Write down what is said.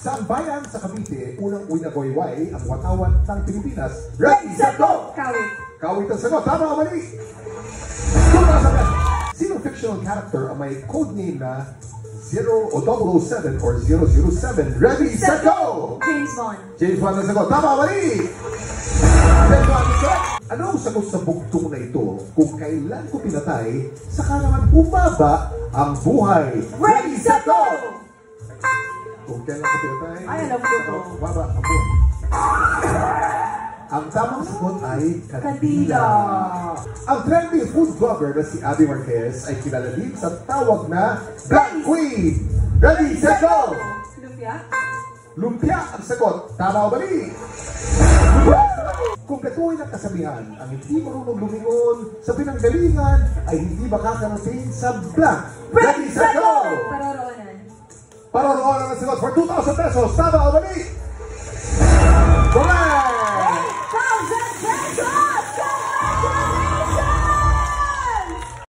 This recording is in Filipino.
Sa bayan sa Cavite, unang uwi na goyway ang watawan ng Pilipinas. Ready, set, go! Kawit. Kawit ang sagot. Tama o mali? Sino fictional character ang may codename na 0 o 007 or 007? Ready, set, go! James Bond. James Bond ang sagot. Tama o mali? Ano ang sagot sa bugtong na ito kung kailan ko pinatay, saka naman bumaba ang buhay? Ready, set, go! Kung kailan ko pinatay, Ay, alam ko to. bumaba ang buhay. Ang tamang sagot ay Kandila. Ang trending food vlogger na si Abby Marquez ay kilala din sa tawag na Black Queen. Ready, set, go! Lumpia. Lumpia ang sagot. Tama o mali? Kung katuloy ng kasabihan, ang hindi marunong lumingon sa pinanggalingan ay hindi makakarating sa black. Ready, set, go! Paroroonan. Paroroonan ang sagot for 2,000 pesos. Tama o mali?